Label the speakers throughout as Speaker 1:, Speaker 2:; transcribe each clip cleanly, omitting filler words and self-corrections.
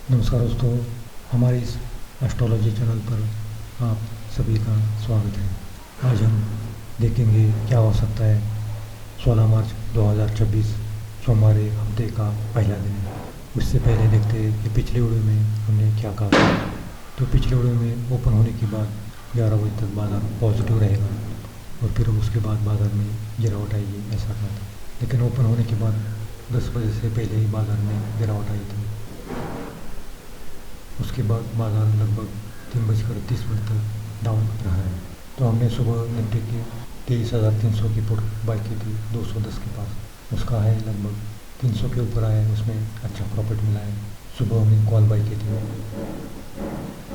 Speaker 1: नमस्कार दोस्तों, हमारे इस एस्ट्रोलॉजी चैनल पर आप सभी का स्वागत है। आज हम देखेंगे क्या हो सकता है 16 मार्च 2026 सोमवार हफ्ते का पहला दिन है। उससे पहले देखते हैं कि पिछले वीडियो में हमने क्या कहा था। तो पिछले वीडियो में ओपन होने के बाद 11 बजे तक बाज़ार पॉजिटिव रहेगा और फिर उसके बाद बाज़ार में गिरावट आएगी, ऐसा कहा था। लेकिन ओपन होने के बाद 10 बजे से पहले ही बाज़ार में गिरावट आई थी। उसके बाद बाज़ार लगभग 3:30 तक डाउन रहा है। तो हमने सुबह निफ्टी की 23,300 की पुट बाई की थी 210 के पास। उसका है लगभग 300 के ऊपर आया है, उसमें अच्छा प्रॉफिट मिला है। सुबह हमने कॉल बाई की थी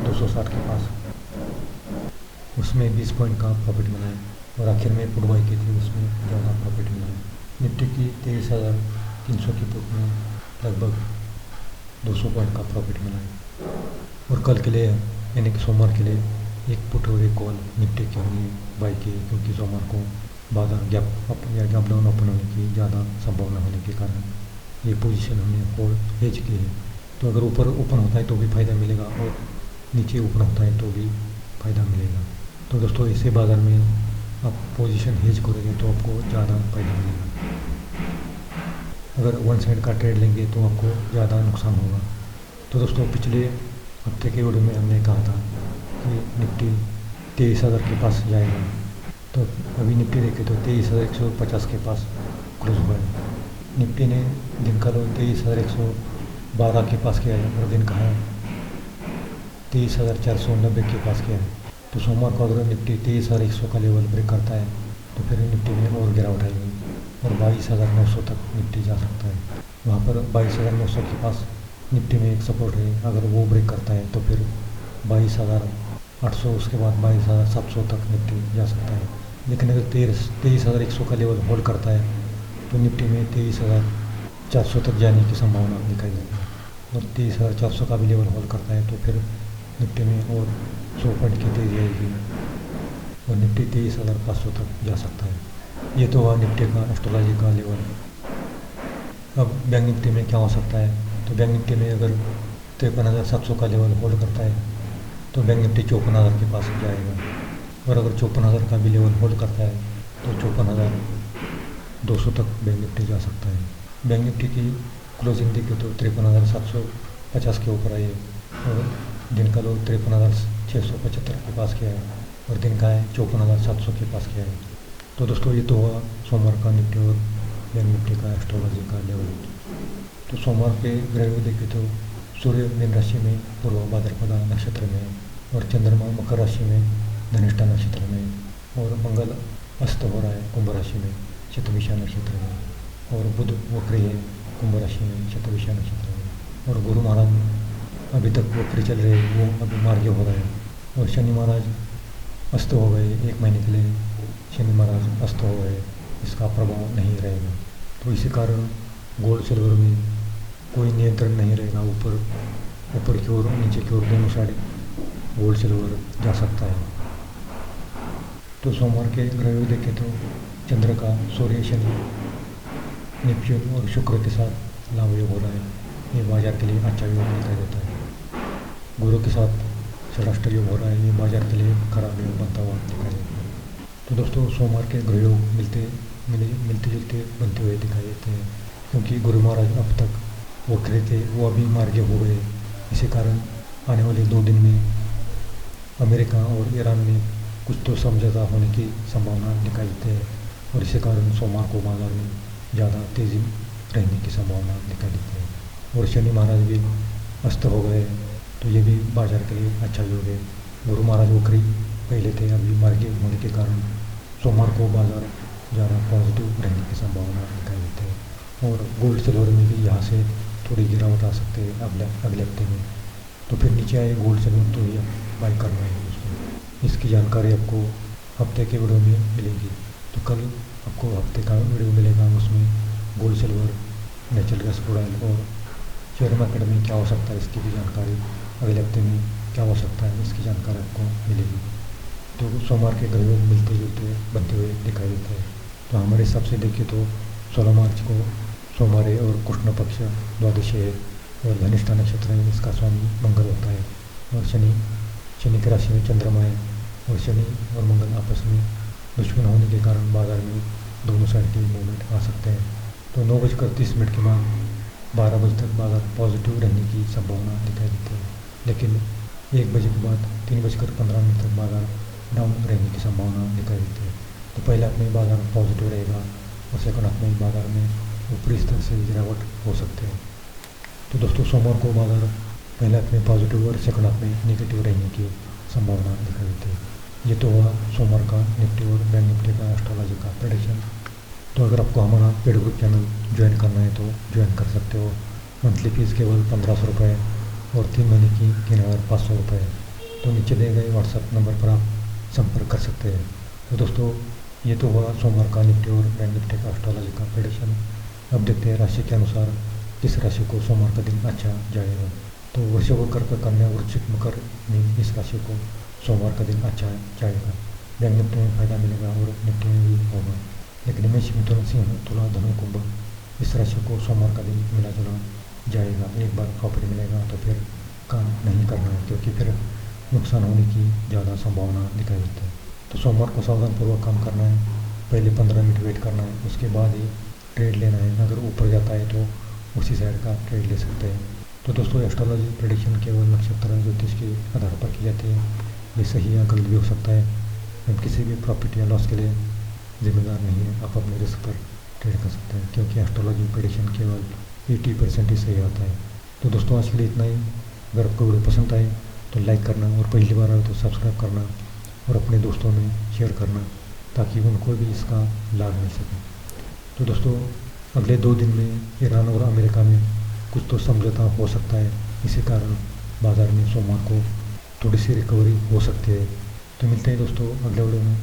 Speaker 1: 260 के पास, उसमें 20 पॉइंट का प्रॉफिट मिला है। और आखिर में पुट बाई की थी, उसमें ज़्यादा प्रॉफिट मिला है। निफ्टी की 23,300 की पुट में लगभग 200 पॉइंट का प्रॉफिट मिला है। और कल के लिए यानी कि सोमवार के लिए एक पुट और एक कॉल निफ्टी की होंगी बाई की, क्योंकि सोमवार को बाजार गैप अप या गैप डाउन ओपन होने की ज़्यादा संभावना होने के कारण ये पोजीशन हमने होल्ड हेज की है। तो अगर ऊपर ओपन होता है तो भी फ़ायदा मिलेगा और नीचे ओपन होता है तो भी फ़ायदा मिलेगा। तो दोस्तों, ऐसे बाज़ार में आप पोजीशन हेज करोगे तो आपको ज़्यादा फ़ायदा मिलेगा। अगर वन साइड का ट्रेड लेंगे तो आपको ज़्यादा नुकसान होगा। तो दोस्तों, पिछले हफ्ते के वीडियो में हमने कहा था कि निफ्टी 23,000 के पास जाएगा। तो अभी निफ्टी देखे तो 23,150 के पास क्लोज हुआ है। निफ्टी ने दिन का लो 23,112 के पास किया है और दिन का है 23,490 के पास किया है। तो सोमवार को अगर निफ्टी 23,100 का लेवल ब्रेक करता है तो फिर निफ्टी में और गिरावट आएगी और 22,900 तक निफ्टी जा सकता है। वहाँ पर 22,900 के पास निफ्टी में एक सपोर्ट है। अगर वो ब्रेक करता है तो फिर 22,800, उसके बाद 22,700 तक निफ्टी जा सकता है। लेकिन अगर 23,100 का लेवल होल्ड करता है तो निफ्टी में 23,400 तक जाने की संभावना दिखाई देती है। और 23,400 का भी लेवल होल्ड करता है तो फिर निफ्टी में और 100 पॉइंट की तेजी आएगी और निफ्टी 23,500 तक जा सकता है। ये तो हुआ निफ्टी का एस्ट्रोलॉजी का लेवल। अब बैंक निफ्टी में क्या हो सकता है? तो बैंक निफ्टी में अगर 53,700 का लेवल होल्ड करता है तो बैंक निफ्टी 54,000 के पास जाएगा। और अगर 54,000 का भी लेवल होल्ड करता है तो 54,200 तक बैंक निफ्टी जा सकता है। बैंक निफ्टी की क्लोजिंग देखिए तो 53,750 के ऊपर आई है और दिन का लो 53,675 के पास किया है और दिन का है 54,700 के पास किया है। तो दोस्तों, ये तो हुआ सोमवार का निफ्टी और बैंक निफ्टी का एस्ट्रोलॉजी का लेवल। तो सोमवार के ग्रह देखे तो सूर्य मीन राशि में पूर्व भाद्रपदा नक्षत्र में और चंद्रमा मकर राशि में धनिष्ठा नक्षत्र में और मंगल अस्त हो रहा है कुंभ राशि में शतभिषा नक्षत्र में और बुध वक्री है कुंभ राशि में शतभिषा नक्षत्र में और गुरु महाराज अभी तक वक्री चल रहे, वो अभी मार्ग हो रहा है। और शनि महाराज अस्त हो गए, 1 महीने के लिए शनि महाराज अस्त हो गए, इसका प्रभाव नहीं रहेगा। तो इसी कारण गोल्ड सिल्वर में कोई नियंत्रण नहीं रहेगा। ऊपर की ओर नीचे की ओर दोनों साइड गोल्ड सिल्वर जा सकता है। तो सोमवार के ग्रह देखें तो चंद्र का सूर्य शनि नेपच्यून और शुक्र के साथ लाभ योग हो रहा है। ये बाजार के लिए अच्छा योग दिखाई देता है। गुरु के साथ षष्ठ योग हो रहा है, ये बाजार के लिए खराब योग बनता हुआ दिखाई देता है। तो दोस्तों, सोमवार के ग्रह योग मिलते जुलते बनते हुए दिखाई देते हैं, क्योंकि गुरु महाराज अब तक वक्री थे, वो अभी मार्ग हो गए। इसी कारण आने वाले 2 दिन में अमेरिका और ईरान में कुछ तो समझौता होने की संभावना दिखाई देती है और इसी कारण सोमवार को बाजार में ज़्यादा तेज़ी रहने की संभावना दिखाई देती है। और शनि महाराज भी अस्त हो गए, तो ये भी बाजार के लिए अच्छा योग है। गुरु महाराज वक्री पहले थे, अभी मार्ग होने के कारण सोमवार को बाजार ज़्यादा पॉजिटिव रहने की संभावना दिखाई देती है। और गोल्ड सिल्वर में भी यहाँ से थोड़ी गिरावट आ सकते हैं अगले हफ्ते में। तो फिर नीचे आए गोल्ड सिल्वर तो ये बाई करना है दोस्तों। इसकी जानकारी आपको हफ्ते के वीडियो में मिलेगी। तो कल आपको हफ्ते का वीडियो मिलेगा, उसमें gold silver, natural gas product और शेयर मार्केट में क्या हो सकता है इसकी भी जानकारी, अगले हफ्ते में क्या हो सकता है इसकी जानकारी आपको मिलेगी। तो सोमवार के ग्रह मिलते जुलते बनते हुए दिखाई देते हैं। तो हमारे हिसाब से देखिए तो 16 मार्च को सोमवार है और कृष्ण पक्ष द्वादशी है और धनिष्ठा नक्षत्र है, इसका स्वामी मंगल होता है। और शनि की राशि में चंद्रमा है, और शनि और मंगल आपस में दुश्मन होने के कारण बाजार में दोनों साइड के मूवमेंट आ सकते हैं। तो 9:30 के बाद 12 बजे तक बाजार पॉजिटिव रहने की संभावना दिखाई देती है, लेकिन 1 बजे के बाद 3:15 तक बाजार डाउन रहने की संभावना दिखाई देती है। तो पहले हाफ में बाजार पॉजिटिव रहेगा और सेकंड हाफ में बाजार में ऊपरी स्तर से गिरावट हो सकते हैं। तो दोस्तों सोमवार को बाजार पहले हाफ में पॉजिटिव और सेकंड हाफ में नेगेटिव रहने की संभावना दिखाई देती है। ये तो हुआ सोमवार का निफ्टी और बैंक निफ्टी का एस्ट्रोलॉजी का प्रेडिक्शन। तो अगर आपको हमारा पेड ग्रुप चैनल ज्वाइन करना है तो ज्वाइन कर सकते हो। मंथली फीस केवल 1500 रुपये और 3 महीने की 3500 रुपये। तो नीचे दिए गए व्हाट्सएप नंबर पर आप संपर्क कर सकते हैं। तो दोस्तों ये तो हुआ सोमवार का निफ्टी और बैंक निफ्टी का एस्ट्रोलॉजी का प्रेडिक्शन। अब देखते हैं राशि के अनुसार किस राशि को सोमवार का दिन अच्छा जाएगा। तो वृषभ, कर्क, कन्या, वृश्चिक, मकर, मीन, इस राशि को सोमवार का दिन अच्छा जाएगा। बैंक निफ्टी में फायदा मिलेगा और निफ्टी में भी होगा। लेकिन मेष, मिथुन, सिंह, तुला, धनु, कुंभ, इस राशि को सोमवार का दिन मिला जुला जाएगा। एक बार प्रॉफिट मिलेगा तो फिर काम नहीं करना है, क्योंकि फिर नुकसान होने की ज़्यादा संभावना दिखाई देती है। तो सोमवार को सावधानपूर्वक काम करना है, पहले 15 मिनट वेट करना है, उसके बाद ही ट्रेड लेना है। अगर ऊपर जाता है तो उसी साइड का ट्रेड ले सकते हैं। तो दोस्तों एस्ट्रोलॉजी प्रेडिक्शन केवल नक्षत्र ज्योतिष के आधार पर की जाती है। ये सही या गलत भी हो सकता है। हम किसी भी प्रॉफिट या लॉस के लिए जिम्मेदार नहीं है। आप अपने रिस्क पर ट्रेड कर सकते हैं, क्योंकि एस्ट्रोलॉजी प्रेडिक्शन केवल 80% ही सही आता है। तो दोस्तों आज के लिए इतना ही। अगर आपको वीडियो पसंद आए तो लाइक करना, और पहली बार आए तो सब्सक्राइब करना और अपने दोस्तों में शेयर करना, ताकि उनको भी इसका लाभ मिल सके। तो दोस्तों अगले 2 दिन में ईरान और अमेरिका में कुछ तो समझौता हो सकता है। इसी कारण बाज़ार में सोमवार को थोड़ी सी रिकवरी हो सकती है। तो मिलते हैं दोस्तों अगले वीडियो में।